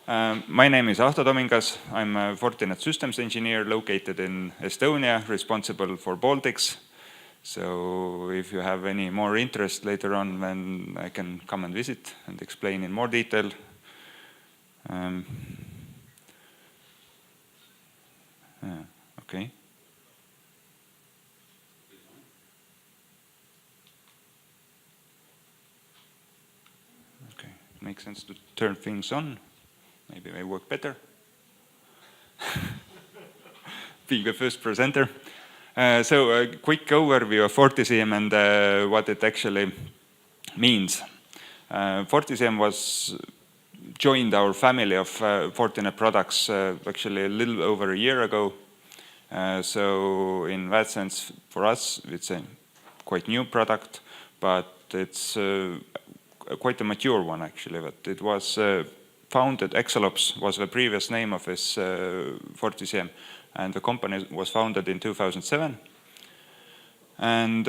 My name is Ahto Tomingas. I'm a Fortinet systems engineer located in Estonia, responsible for Baltics. So if you have any more interest later on, then I can come and visit and explain in more detail. Okay. Okay, it makes sense to turn things on. Maybe they work better. Being the first presenter. So a quick overview of FortiSIEM and what it actually means. FortiSIEM was joined our family of Fortinet products actually a little over a year ago. So in that sense, for us, it's a quite new product, but it's quite a mature one actually. But it was founded, Exalops was the previous name of this FortiSIEM, and the company was founded in 2007. And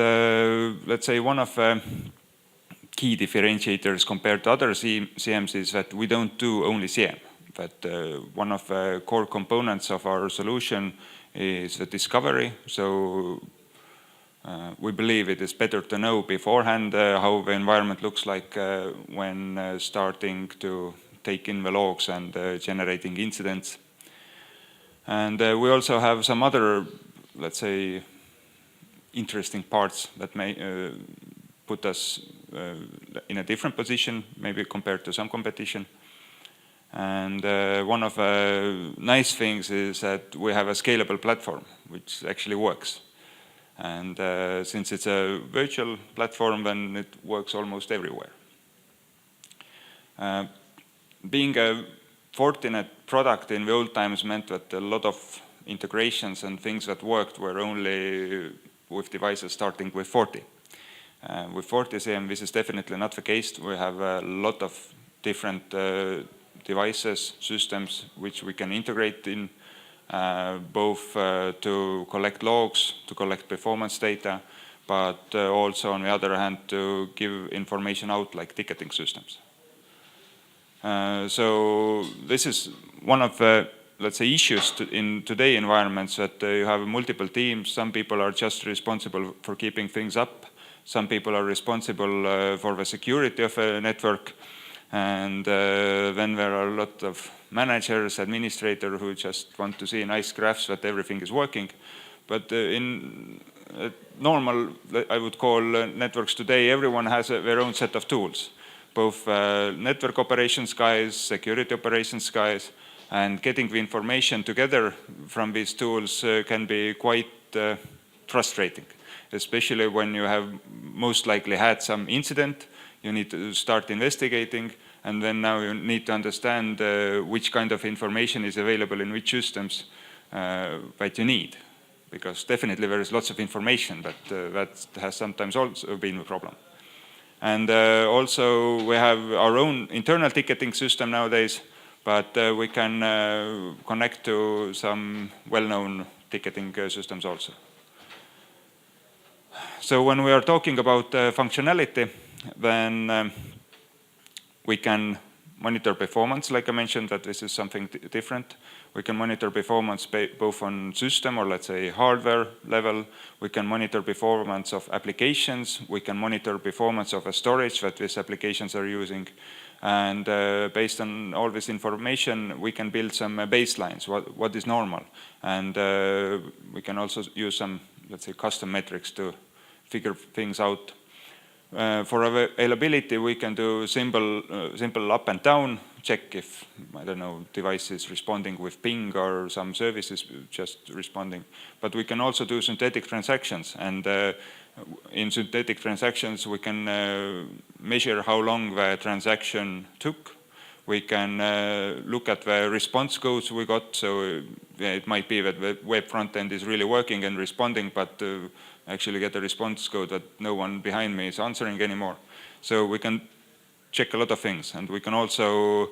let's say one of key differentiators compared to other SIEMs is that we don't do only SIEM. But one of the core components of our solution is the discovery. So we believe it is better to know beforehand how the environment looks like when starting to take in the logs and generating incidents. And we also have some other, let's say, interesting parts that may put us in a different position, maybe compared to some competition. And one of the nice things is that we have a scalable platform, which actually works. And since it's a virtual platform, then it works almost everywhere. Being a Fortinet product in the old times meant that a lot of integrations and things that worked were only with devices starting with 40. With FortiSIEM, this is definitely not the case. We have a lot of different devices, systems, which we can integrate in, both to collect logs, to collect performance data, but also on the other hand to give information out like ticketing systems. So this is one of the, let's say, issues in today's environments, that you have multiple teams. Some people are just responsible for keeping things up. Some people are responsible for the security of a network. And then there are a lot of managers, administrators who just want to see nice graphs that everything is working. But in normal, I would call networks today, everyone has their own set of tools. Both network operations guys, security operations guys, and getting the information together from these tools can be quite frustrating, especially when you have most likely had some incident. You need to start investigating, and then now you need to understand which kind of information is available in which systems that you need. Because definitely there is lots of information, but that has sometimes also been a problem. And also we have our own internal ticketing system nowadays, but we can connect to some well-known ticketing systems also. So when we are talking about functionality, then we can monitor performance, like I mentioned, that this is something different. We can monitor performance both on system or, let's say, hardware level. We can monitor performance of applications. We can monitor performance of a storage that these applications are using. And based on all this information, we can build some baselines, what is normal. And we can also use some, let's say, custom metrics to figure things out. For availability, we can do simple up and down, check if, I don't know, device is responding with ping or some services just responding. But we can also do synthetic transactions. And in synthetic transactions, we can measure how long the transaction took. We can look at the response codes we got. So it might be that the web front end is really working and responding, but actually get a response code that no one behind me is answering anymore. So we can check a lot of things. And we can also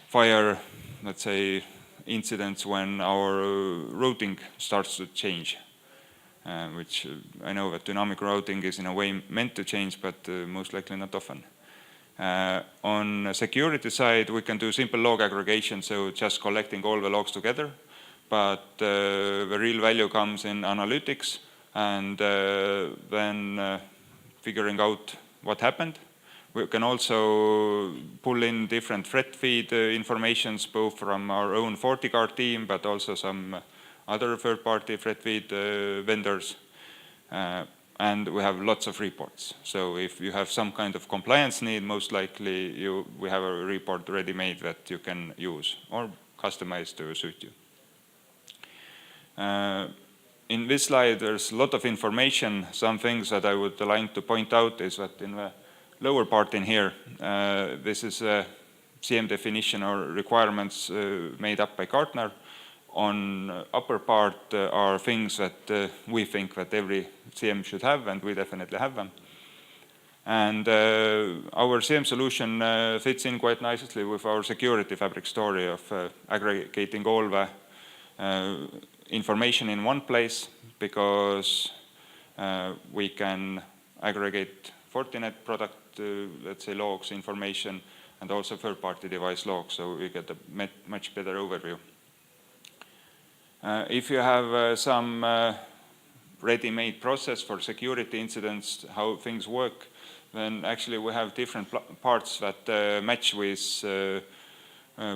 fire, let's say, incidents when our routing starts to change, which I know that dynamic routing is in a way meant to change, but most likely not often. On the security side, we can do simple log aggregation, so just collecting all the logs together. But the real value comes in analytics and then figuring out what happened. We can also pull in different threat feed informations, both from our own FortiGuard team, but also some other third-party threat feed vendors. And we have lots of reports. So if you have some kind of compliance need, most likely we have a report ready-made that you can use or customize to suit you. In this slide, there's a lot of information. Some things that I would like to point out is that in the lower part in here, this is a SIEM definition or requirements made up by Gartner. On upper part are things that we think that every SIEM should have, and we definitely have them. And our SIEM solution fits in quite nicely with our security fabric story of aggregating all the information in one place, because we can aggregate Fortinet product, let's say, logs, information, and also third-party device logs, so we get a much better overview. If you have some ready-made process for security incidents, how things work, then actually we have different parts that match with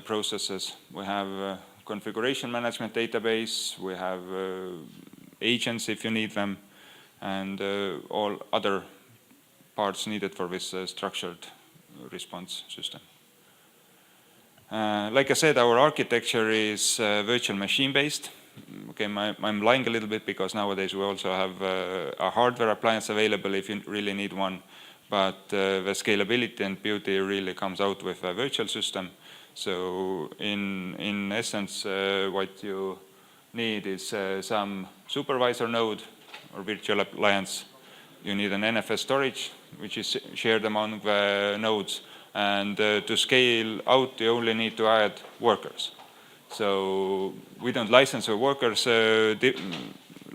processes. We have configuration management database, we have agents if you need them, and all other parts needed for this structured response system. Like I said, our architecture is virtual machine-based. Okay, I'm lying a little bit because nowadays we also have a hardware appliance available if you really need one, but the scalability and beauty really comes out with a virtual system. So in essence, what you need is some supervisor node or virtual appliance. You need an NFS storage, which is shared among the nodes. And to scale out, you only need to add workers. So we don't license the workers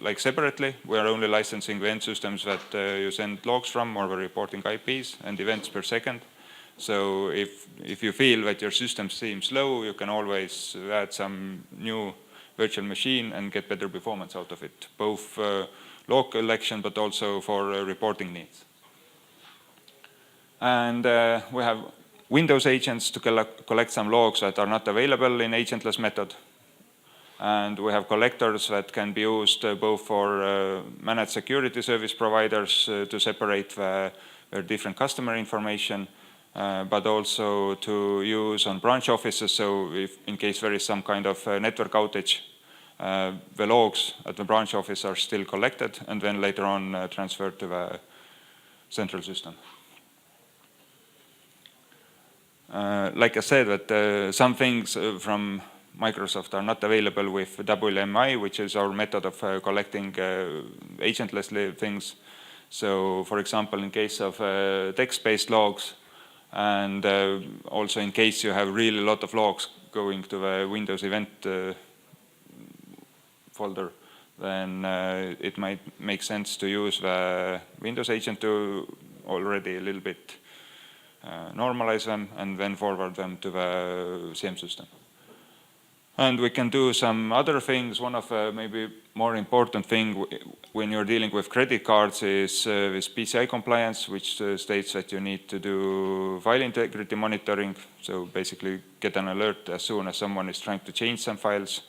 like separately. We are only licensing the end systems that you send logs from, or the reporting IPs and events per second. So if you feel that your system seems slow, you can always add some new virtual machine and get better performance out of it, both log collection, but also for reporting needs. And we have Windows agents to collect some logs that are not available in agentless method. And we have collectors that can be used both for managed security service providers to separate their different customer information, but also to use on branch offices. So if in case there is some kind of network outage, the logs at the branch office are still collected and then later on transferred to the central system. Like I said, that some things from Microsoft are not available with WMI, which is our method of collecting agentlessly things. So for example, in case of text-based logs, and also in case you have really a lot of logs going to the Windows event folder, then it might make sense to use the Windows agent to already a little bit normalize them and then forward them to the SIEM system. And we can do some other things. One of maybe more important thing when you're dealing with credit cards is with PCI compliance, which states that you need to do file integrity monitoring. So basically get an alert as soon as someone is trying to change some files.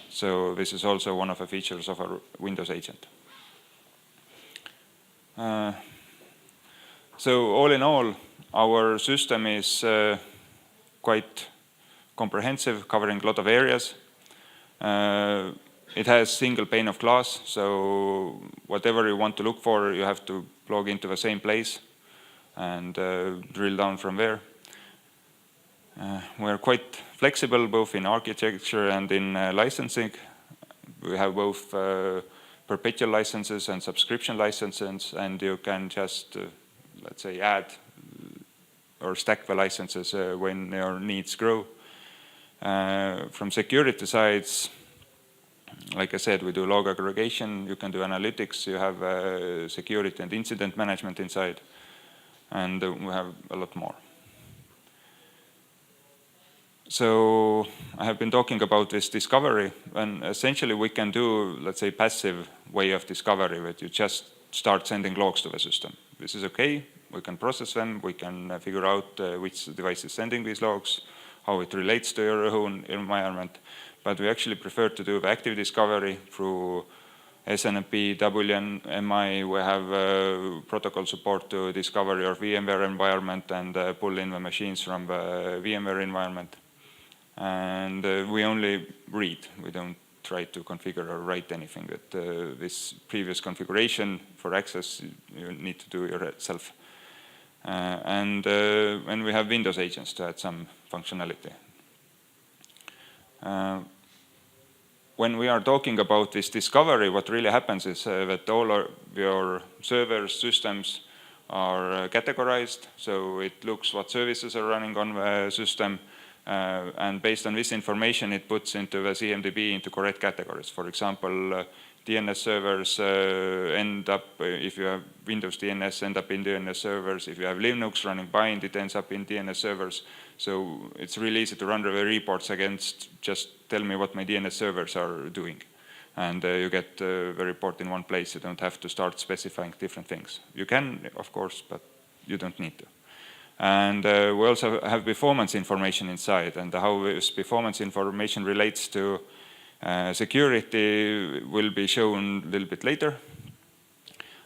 So this is also one of the features of our Windows agent. So all in all, our system is quite comprehensive, covering a lot of areas. It has single pane of glass, so whatever you want to look for, you have to log into the same place and drill down from there. We're quite flexible, both in architecture and in licensing. We have both perpetual licenses and subscription licenses, and you can just, let's say, add or stack the licenses when your needs grow. From security sides, like I said, we do log aggregation, you can do analytics, you have security and incident management inside, and we have a lot more. So I have been talking about this discovery, and essentially we can do, let's say, passive way of discovery, that you just start sending logs to the system. This is okay, we can process them, we can figure out which device is sending these logs, how it relates to your own environment. But we actually prefer to do the active discovery through SNMP, WNMI. We have protocol support to discover your VMware environment and pull in the machines from the VMware environment. And we only read, we don't try to configure or write anything. That this previous configuration for access, you need to do yourself. And we have Windows agents to add some functionality. When we are talking about this discovery, what really happens is that all of your servers, systems are categorized. So it looks what services are running on the system. And based on this information, it puts into the CMDB into correct categories. For example, DNS servers end up, if you have Windows DNS, end up in DNS servers. If you have Linux running bind, it ends up in DNS servers. So it's really easy to run the reports against just tell me what my DNS servers are doing. And you get the report in one place. You don't have to start specifying different things. You can, of course, but you don't need to. And we also have performance information inside, and how this performance information relates to security will be shown a little bit later.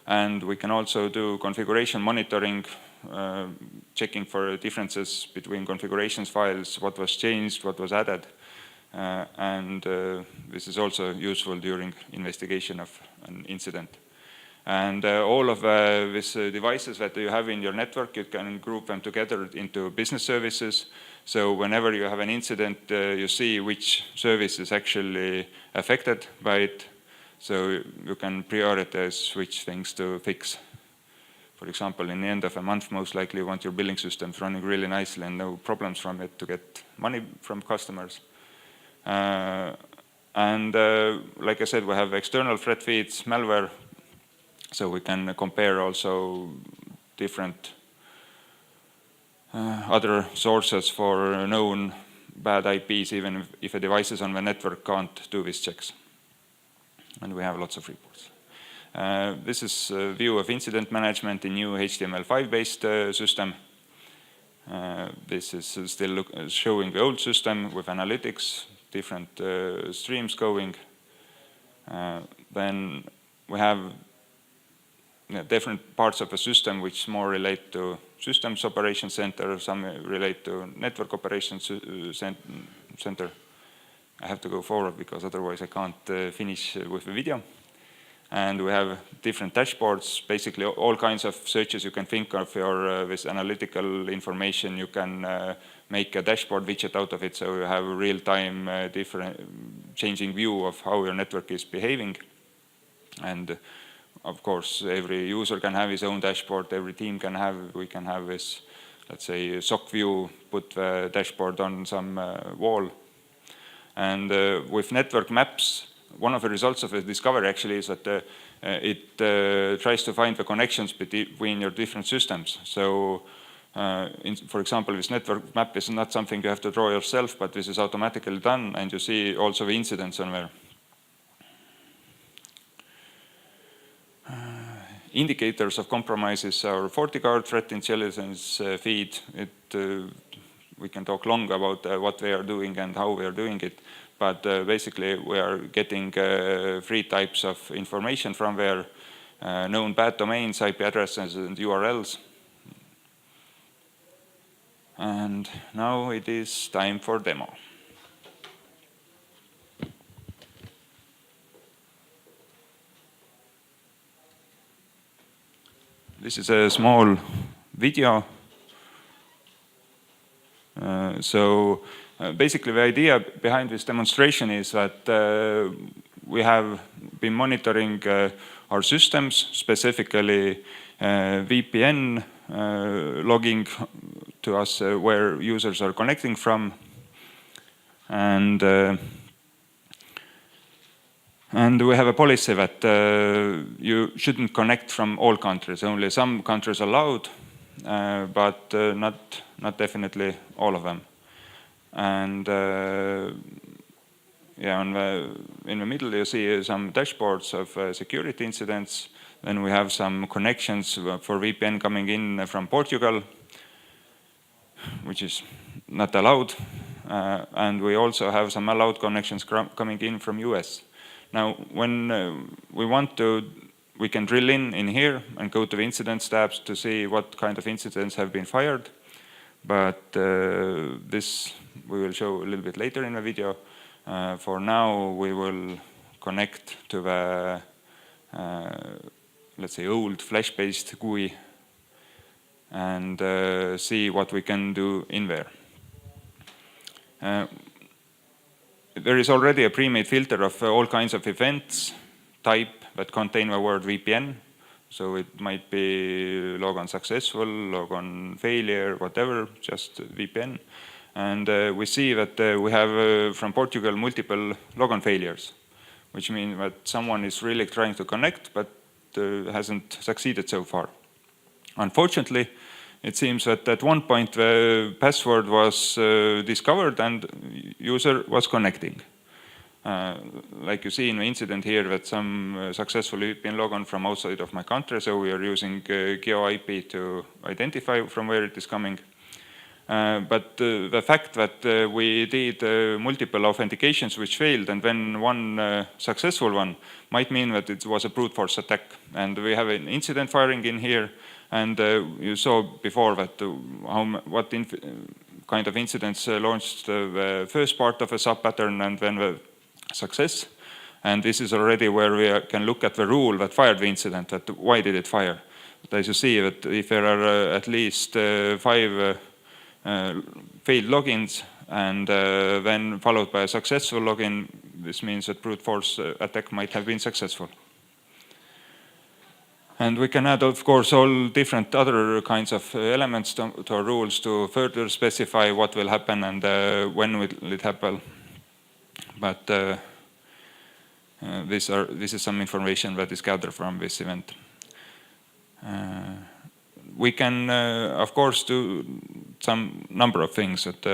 And we can also do configuration monitoring, checking for differences between configurations files, what was changed, what was added. And this is also useful during investigation of an incident. And all of these devices that you have in your network, you can group them together into business services. So whenever you have an incident, you see which service is actually affected by it. So you can prioritize which things to fix. For example, in the end of a month, most likely you want your billing systems running really nicely and no problems from it to get money from customers. And like I said, we have external threat feeds, malware. So we can compare also different other sources for known bad IPs, even if a devices on the network can't do these checks. And we have lots of reports. This is a view of incident management in new HTML5-based system. This is still showing the old system with analytics, different streams going. Then we have different parts of the system which more relate to systems operation center, some relate to network operations center. I have to go forward because otherwise I can't finish with the video. And we have different dashboards, basically all kinds of searches you can think of for this analytical information. You can make a dashboard widget out of it, so you have a real-time different changing view of how your network is behaving. And of course, every user can have his own dashboard, every team can have, we can have this, let's say, SOC view, put the dashboard on some wall. And with network maps, one of the results of the discovery actually is that it tries to find the connections between your different systems. So, for example, this network map is not something you have to draw yourself, but this is automatically done, and you see also the incidents on there. Indicators of compromises are FortiGuard threat intelligence feed. We can talk long about what they are doing and how we are doing it, but basically we are getting 3 types of information from their known bad domains, IP addresses, and URLs. And now it is time for demo. This is a small video. Basically the idea behind this demonstration is that we have been monitoring our systems, specifically VPN logging to us where users are connecting from. And we have a policy that you shouldn't connect from all countries. Only some countries allowed, but not definitely all of them. And yeah, in the middle you see some dashboards of security incidents. Then we have some connections for VPN coming in from Portugal, which is not allowed. And we also have some allowed connections coming in from US. Now, when we want to, we can drill in here and go to the incidents tabs to see what kind of incidents have been fired. But this we will show a little bit later in the video. For now, we will connect to the, let's say, old Flash-based GUI and see what we can do in there. There is already a pre-made filter of all kinds of events type that contain the word VPN. So it might be logon successful, logon failure, whatever, just VPN. And we see that we have from Portugal multiple logon failures, which means that someone is really trying to connect but hasn't succeeded so far. Unfortunately, it seems that at one point the password was discovered and user was connecting. Like you see in the incident here that some successful VPN logon from outside of my country, so we are using GeoIP to identify from where it is coming. But the fact that we did multiple authentications which failed and then one successful one might mean that it was a brute force attack. And we have an incident firing in here. And you saw before that what kind of incidents launched the first part of a sub-pattern and then the success. And this is already where we can look at the rule that fired the incident, that why did it fire. But as you see, that if there are at least 5 failed logins and then followed by a successful login, this means that brute force attack might have been successful. And we can add, of course, all different other kinds of elements to our rules to further specify what will happen and when will it happen. But this is some information that is gathered from this event. We can, of course, do some number of things. That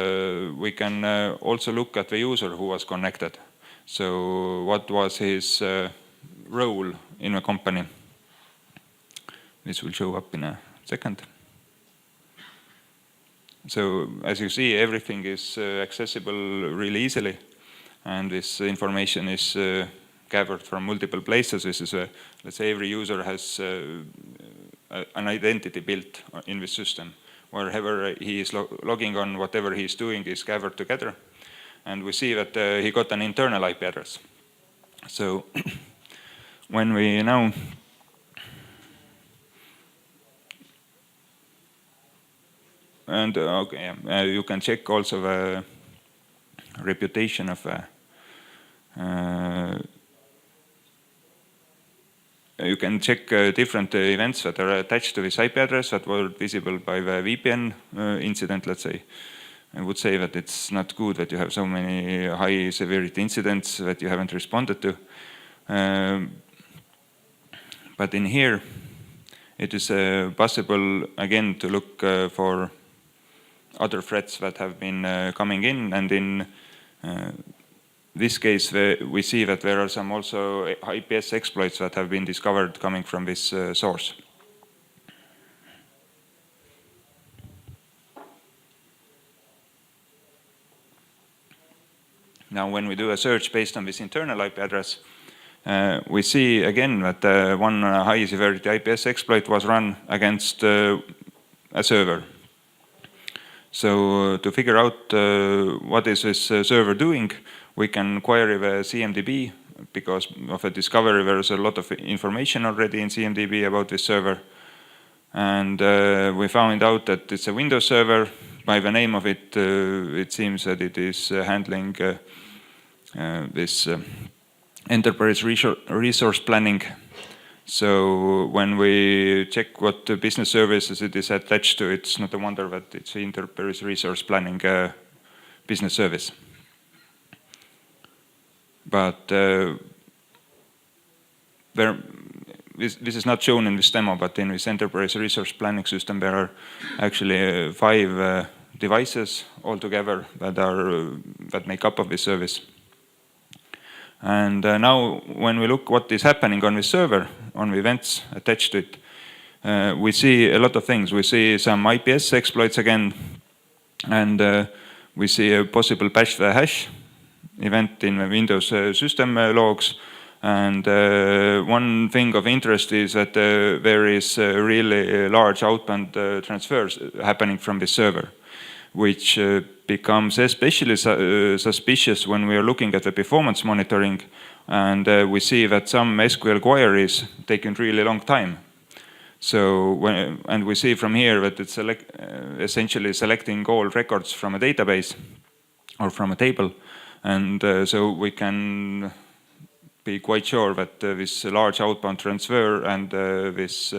we can also look at the user who was connected. So what was his role in a company? This will show up in a second. So as you see, everything is accessible really easily. And this information is gathered from multiple places. This is let's say every user has an identity built in the system. Wherever he is logging on, whatever he is doing is gathered together. And we see that he got an internal IP address. So when we now and okay, you can check also the reputation of you can check different events that are attached to this IP address that were visible by the VPN incident, let's say. I would say that it's not good that you have so many high severity incidents that you haven't responded to. But in here, it is possible again to look for other threats that have been coming in, and in this case we see that there are some also IPS exploits that have been discovered coming from this source. Now when we do a search based on this internal IP address, we see again that one high severity IPS exploit was run against a server. So to figure out what is this server doing, we can query the CMDB. Because of a discovery, there is a lot of information already in CMDB about this server. And we found out that it's a Windows server. By the name of it, it seems that it is handling this enterprise resource planning. So when we check what business services it is attached to, it's not a wonder that it's enterprise resource planning business service. But this is not shown in this demo, but in this enterprise resource planning system, there are actually 5 devices altogether that make up of this service. And now when we look what is happening on this server, on the events attached to it, we see a lot of things. We see some IPS exploits again, and we see a possible bash the hash event in the Windows system logs. And one thing of interest is that there is really large outbound transfers happening from the server, which becomes especially suspicious when we are looking at the performance monitoring, and we see that some SQL queries taking really long time. So and we see from here that it's essentially selecting all records from a database or from a table, and so we can be quite sure that this large outbound transfer and this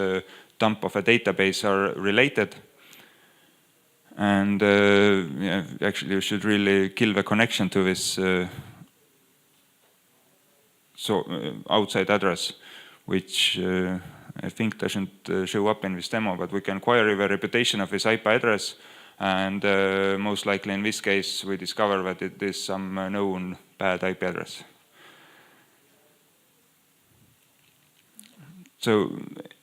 dump of a database are related. And yeah, actually you should really kill the connection to this outside address, which I think doesn't show up in this demo, but we can query the reputation of this IP address, and most likely in this case we discover that it is some known bad IP address. So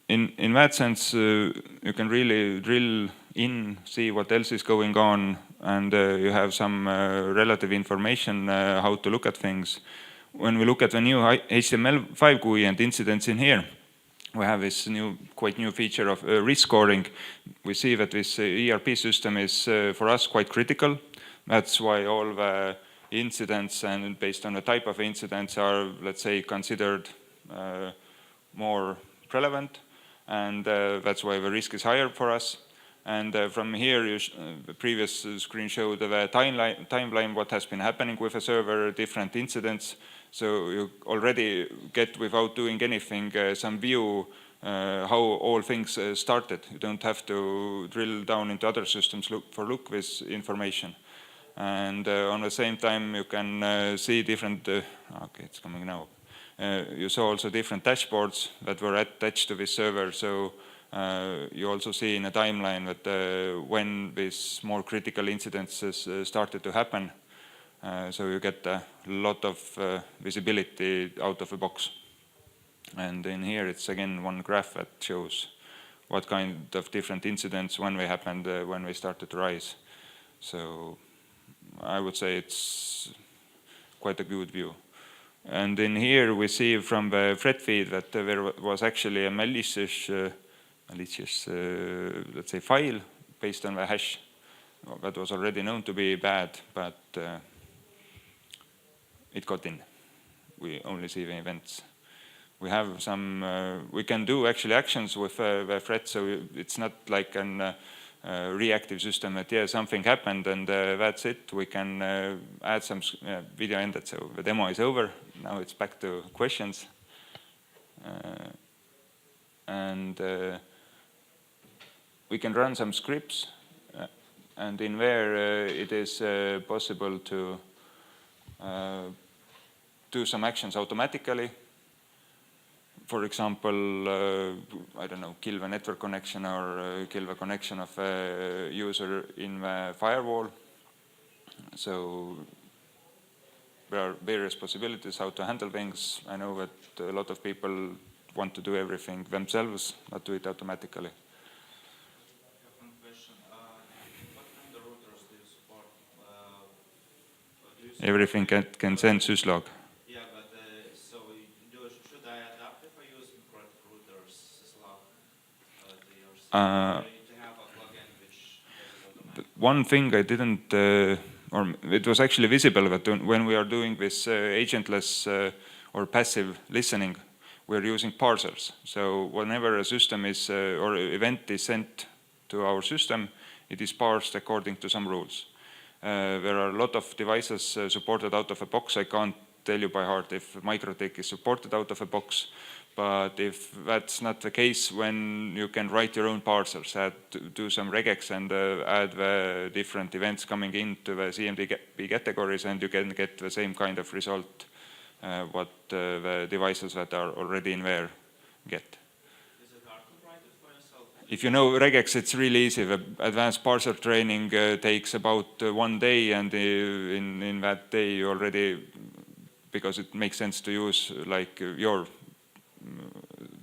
in that sense, you can really drill in, see what else is going on, and you have some relative information how to look at things. When we look at the new HTML5 GUI and incidents in here, we have this quite new feature of risk scoring. We see that this ERP system is for us quite critical. That's why all the incidents and based on the type of incidents are, let's say, considered more relevant, and that's why the risk is higher for us. And from here, the previous screen showed the timeline, what has been happening with a server, different incidents. So you already get, without doing anything, some view how all things started. You don't have to drill down into other systems look this information. And on the same time, you can see different, okay, it's coming now. You saw also different dashboards that were attached to this server. So you also see in a timeline that when these more critical incidents started to happen. So you get a lot of visibility out of the box. And in here, it's again one graph that shows what kind of different incidents, when they happened, when they started to rise. So I would say it's quite a good view. And in here, we see from the thread feed that there was actually a malicious, let's say, file based on the hash that was already known to be bad, but it got in. We only see the events. We have some, we can do actually actions with the thread, so it's not like an reactive system that, yeah, something happened and that's it. We can add some, video ended, so the demo is over. Now it's back to questions. And we can run some scripts, and in there it is possible to do some actions automatically. For example, I don't know, kill the network connection or kill the connection of a user in the firewall. So there are various possibilities how to handle things. I know that a lot of people want to do everything themselves, not do it automatically. One question. What kind of routers do you support? Everything can send syslog. Yeah, but so should I adapt if I use correct routers syslog to your system? To have a plugin which does it automatically? One thing I didn't, or it was actually visible that when we are doing this agentless or passive listening, we're using parsers. So whenever a system is or event is sent to our system, it is parsed according to some rules. There are a lot of devices supported out of a box. I can't tell you by heart if MikroTik is supported out of a box, but if that's not the case, when you can write your own parsers, do some regex and add the different events coming into the CMDB categories, and you can get the same kind of result what the devices that are already in there get. Is it hard to write it for yourself? if you know regex, it's really easy. The advanced parser training takes about 1 day, and in that day you already, because it makes sense to use like your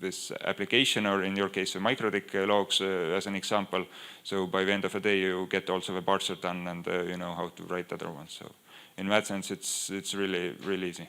this application, or in your case the microtik logs as an example. So by the end of the day you get also the parser done, and you know how to write other ones. So in that sense it's really easy.